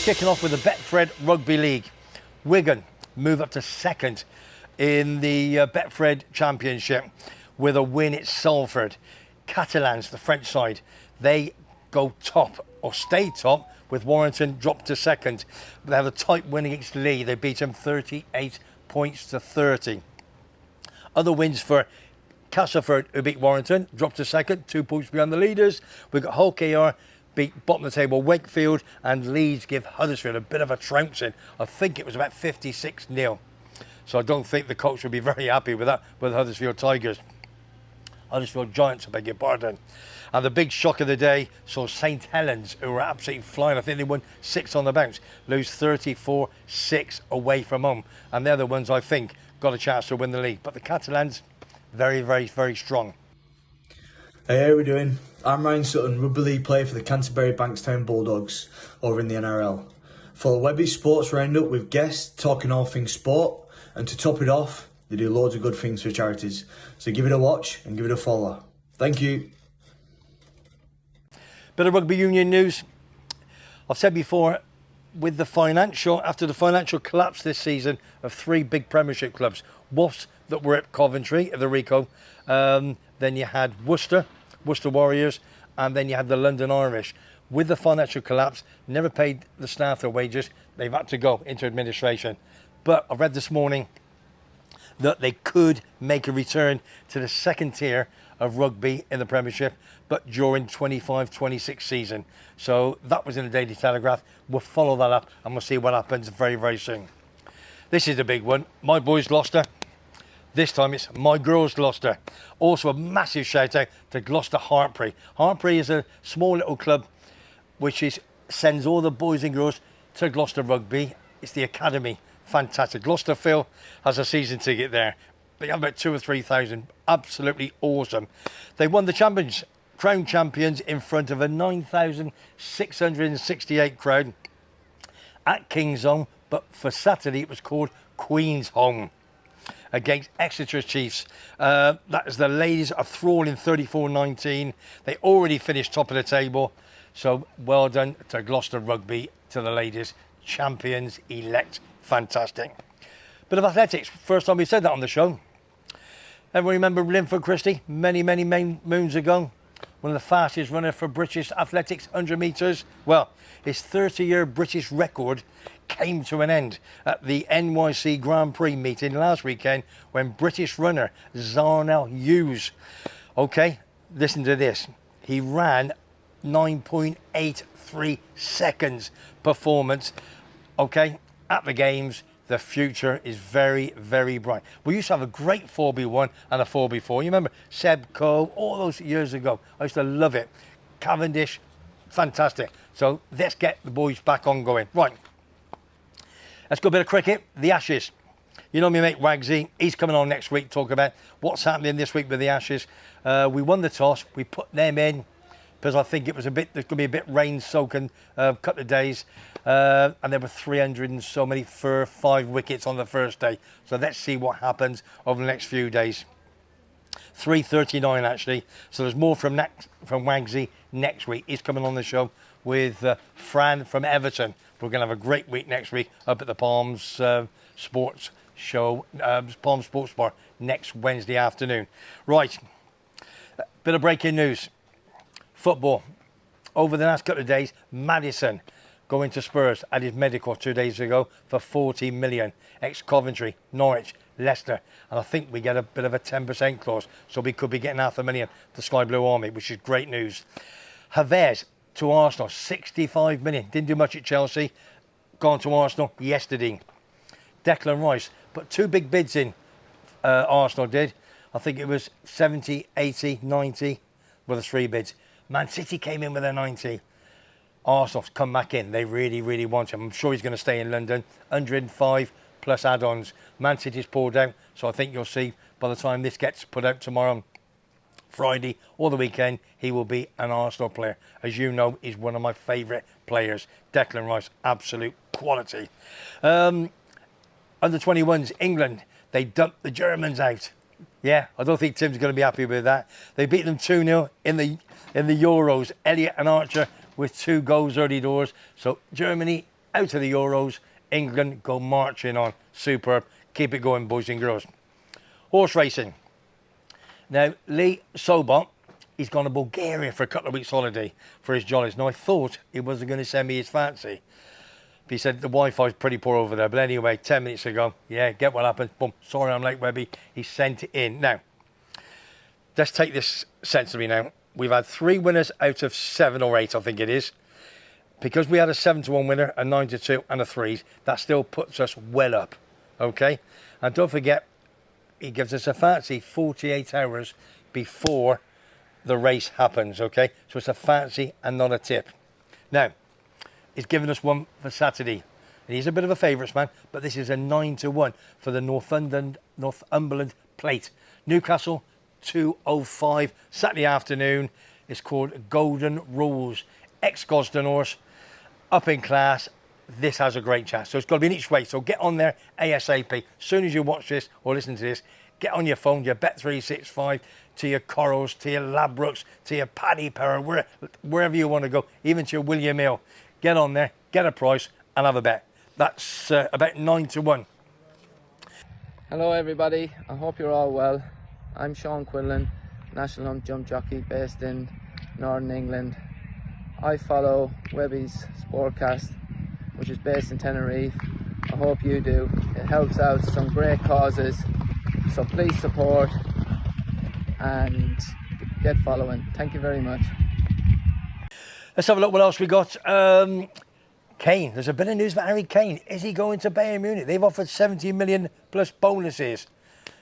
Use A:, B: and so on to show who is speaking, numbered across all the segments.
A: kicking off with the Betfred Rugby League. Wigan move up to second in the Betfred Championship with a win at Salford. Catalans, the French side, they go top or stay top with Warrington dropped to second. They have a tight win against Lee. They beat them 38 points to 30. Other wins for Castleford, who beat Warrington, dropped to second, 2 points behind the leaders. We've got Hull KR beat bottom of the table Wakefield, and Leeds give Huddersfield a bit of a trouncing. I think it was about 56-0. So I don't think the coach will be very happy with that, with Huddersfield Tigers. Huddersfield Giants, I beg your pardon. And the big shock of the day saw St Helens, who were absolutely flying. I think they won 6 on the bounce, lose 34-6 away from home. And they're the ones I think got a chance to win the league. But the Catalans, very, very, very strong.
B: Hey, how are we doing? I'm Ryan Sutton, rugby league player for the Canterbury Bankstown Bulldogs over in the NRL. For the WEBBY'S Sports Roundup with guests talking all things sport, and to top it off, they do loads of good things for charities. So give it a watch and give it a follow. Thank you.
A: Bit of rugby union news. I've said before, with the after the financial collapse this season of 3 big Premiership clubs, Wasps that were at Coventry at the Rico, then you had Worcester Warriors, and then you had the London Irish. With the financial collapse, never paid the staff their wages. They've had to go into administration. But I read this morning that they could make a return to the second tier of rugby in the Premiership, but during 25-26 season. So that was in the Daily Telegraph. We'll follow that up and we'll see what happens very, very soon. This is the big one. My boys Gloucester. This time it's my girls Gloucester. Also a massive shout out to Gloucester Hartpury. Hartpury is a small little club which sends all the boys and girls to Gloucester Rugby. It's the academy. Fantastic. Gloucester Phil has a season ticket there. They have about 2,000 or 3,000. Absolutely awesome. They won the crown champions in front of a 9,668 crowd at King's Home, but for Saturday it was called Queen's Home against Exeter Chiefs. That is the ladies of Thrall in 34-19. They already finished top of the table. So well done to Gloucester Rugby, to the ladies. Champions elect. Fantastic. Bit of athletics. First time we said that on the show. Everyone remember Linford Christie? Many moons ago. One of the fastest runners for British athletics, 100 metres. Well, his 30-year British record came to an end at the NYC Grand Prix meeting last weekend when British runner Zarnell Hughes, okay, listen to this, he ran 9.83 seconds performance, okay, at the games. The future is very, very bright. We used to have a great 4x1 and a 4x4. You remember Seb Coe, all those years ago. I used to love it. Cavendish, fantastic. So let's get the boys back on going. Right, let's go a bit of cricket. The Ashes. You know my mate Wagsy, he's coming on next week, talk about what's happening this week with the Ashes. We won the toss, we put them in, because I think it was there's going to be a bit rain-soaking couple of days. And there were 300 and so many for 5 wickets on the first day. So let's see what happens over the next few days. 3:39 actually. So there's more from Wagsy next week. He's coming on the show with Fran from Everton. We're going to have a great week next week up at the Palms Sports Show, Palms Sports Bar next Wednesday afternoon. Right, bit of breaking news. Football. Over the last couple of days, Maddison going to Spurs, had his medical 2 days ago for 40 million. Ex-Coventry, Norwich, Leicester. And I think we get a bit of a 10% clause. So we could be getting $500,000 to Sky Blue Army, which is great news. Havertz to Arsenal, 65 million. Didn't do much at Chelsea. Gone to Arsenal yesterday. Declan Rice put 2 big bids in, Arsenal did. I think it was 70, 80, 90 were the 3 bids. Man City came in with a 90. Arsenal's come back in. They really, really want him. I'm sure he's going to stay in London. 105 plus add-ons. Man City's pulled out, so I think you'll see by the time this gets put out tomorrow, Friday or the weekend, he will be an Arsenal player. As you know, he's one of my favourite players. Declan Rice, absolute quality. Under 21s, England, they dumped the Germans out. Yeah, I don't think Tim's going to be happy with that. They beat them 2-0 in the Euros. Elliott and Archer with 2 goals early doors. So Germany out of the Euros. England go marching on. Superb. Keep it going, boys and girls. Horse racing. Now, Lee Sobot, he's gone to Bulgaria for a couple of weeks holiday for his jollies. Now, I thought he wasn't going to send me his fancy. But he said the Wi-Fi's pretty poor over there. But anyway, 10 minutes ago, yeah, get what happened. Boom, sorry I'm late, Webby. He sent it in. Now, let's take this sensibly now. We've had 3 winners out of 7 or 8, I think it is. Because we had a 7-1 winner, a 9-2 and a 3, that still puts us well up, okay? And don't forget, he gives us a fancy 48 hours before the race happens, okay? So it's a fancy and not a tip. Now, he's given us one for Saturday. And he's a bit of a favourites man, but this is a 9-1 for the Northumberland Plate. Newcastle, 2:05, Saturday afternoon. It's called Golden Rules. Ex-Gosden horse, up in class. This has a great chance. So it's got to be in each way. So get on there ASAP. As soon as you watch this or listen to this, get on your phone, your Bet365, to your Corals, to your Labrooks, to your Paddy Power, wherever you want to go, even to your William Hill. Get on there, get a price, and have a bet. That's about 9-1.
C: Hello everybody, I hope you're all well. I'm Sean Quinlan, national jump jockey based in Northern England. I follow WEBBY'S Sportcast, which is based in Tenerife. I hope you do. It helps out some great causes, so please support and get following. Thank you very much.
A: Let's have a look what else we got. Kane, there's a bit of news about Harry Kane. Is he going to Bayern Munich? They've offered 70 million plus bonuses.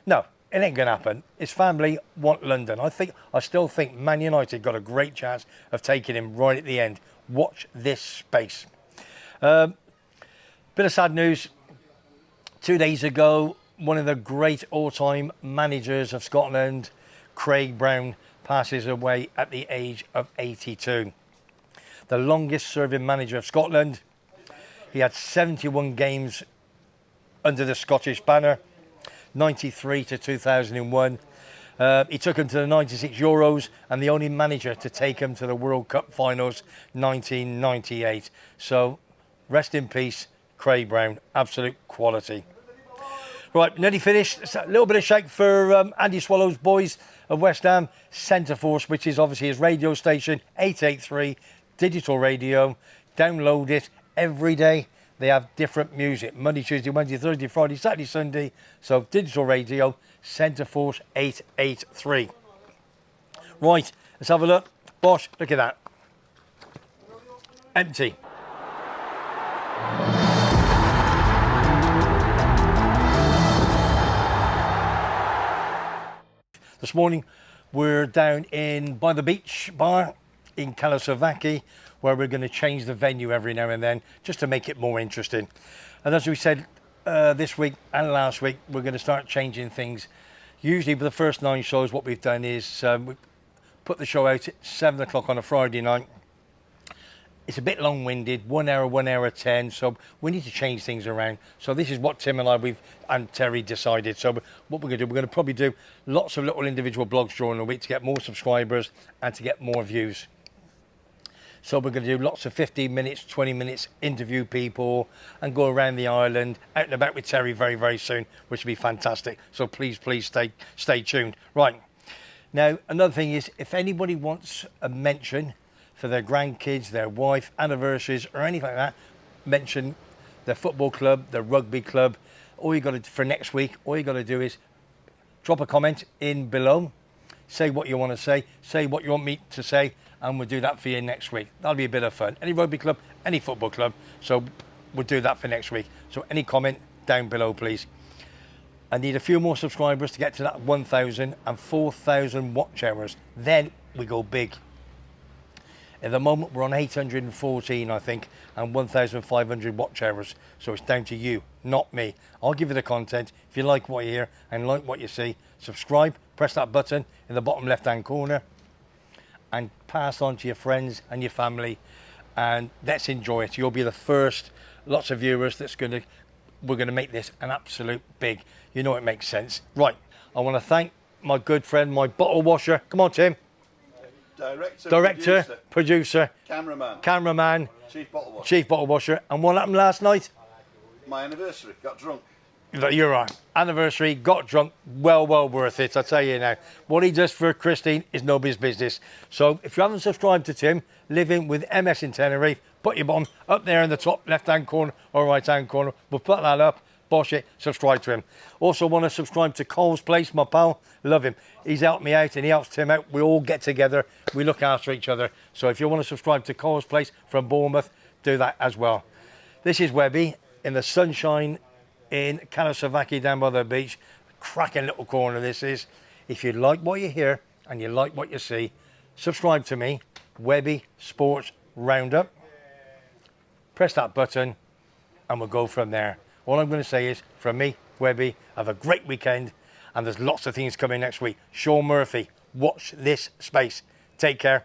A: No, it ain't going to happen. His family want London. I still think Man United got a great chance of taking him right at the end. Watch this space. Bit of sad news. 2 days ago, one of the great all-time managers of Scotland, Craig Brown, passes away at the age of 82. The longest serving manager of Scotland. He had 71 games under the Scottish banner. 93 to 2001. He took him to the 96 Euros and the only manager to take him to the World Cup finals 1998. So rest in peace, Craig Brown. Absolute quality. Right, nearly finished. It's a little bit of shake for Andy Swallow's boys of West Ham. Centre Force, which is obviously his radio station, 883 digital radio. Download it every day. They have different music, Monday, Tuesday, Wednesday, Thursday, Friday, Saturday, Sunday. So digital radio, Centre Force 883. Right, let's have a look. Bosh, look at that. Empty. This morning, we're down in by the beach bar in Kalasovaki, where we're going to change the venue every now and then just to make it more interesting. And as we said this week and last week, we're going to start changing things. Usually for the first 9 shows, what we've done is we put the show out at 7 o'clock on a Friday night. It's a bit long-winded, 1 hour, 1 hour 10, so we need to change things around. So this is what Tim and I and Terry decided. So what we're going to do, we're going to probably do lots of little individual blogs during the week to get more subscribers and to get more views. So we're going to do lots of 15 minutes, 20 minutes, interview people and go around the island, out and about with Terry very, very soon, which will be fantastic. So please stay tuned. Right, now another thing is, if anybody wants a mention for their grandkids, their wife, anniversaries or anything like that, mention their football club, their rugby club, all you got to do for next week, all you got to do is drop a comment in below, say what you want to say what you want me to say, and we'll do that for you next week. That'll be a bit of fun. Any rugby club, any football club. So we'll do that for next week. So any comment down below, please. I need a few more subscribers to get to that 1,000 and 4,000 watch hours. Then we go big. At the moment, we're on 814, I think, and 1,500 watch hours. So it's down to you, not me. I'll give you the content. If you like what you hear and like what you see, subscribe, press that button in the bottom left-hand corner, and pass on to your friends and your family, and let's enjoy it. You'll be the first, lots of viewers we're gonna make this an absolute big. You know it makes sense. Right, I want to thank my good friend, my bottle washer. Come on, Tim.
D: Director,
A: producer,
D: cameraman,
A: chief bottle washer. And what happened last night?
D: my anniversary, got drunk.
A: You're right. Anniversary, got drunk, well worth it, I tell you now. What he does for Christine is nobody's business. So if you haven't subscribed to Tim, living with MS in Tenerife, put your bottom up there in the top left-hand corner or right-hand corner. We'll put that up, bosh it, subscribe to him. Also want to subscribe to Cole's Place, my pal, love him. He's helped me out and he helps Tim out. We all get together, we look after each other. So if you want to subscribe to Cole's Place from Bournemouth, do that as well. This is Webby in the sunshine in KANE down by the beach. Cracking little corner this is. If you like what you hear and you like what you see, subscribe to me, Webby Sports Roundup. Press that button and we'll go from there. All I'm going to say is, from me, Webby, have a great weekend and there's lots of things coming next week. Sean Murphy, watch this space. Take care.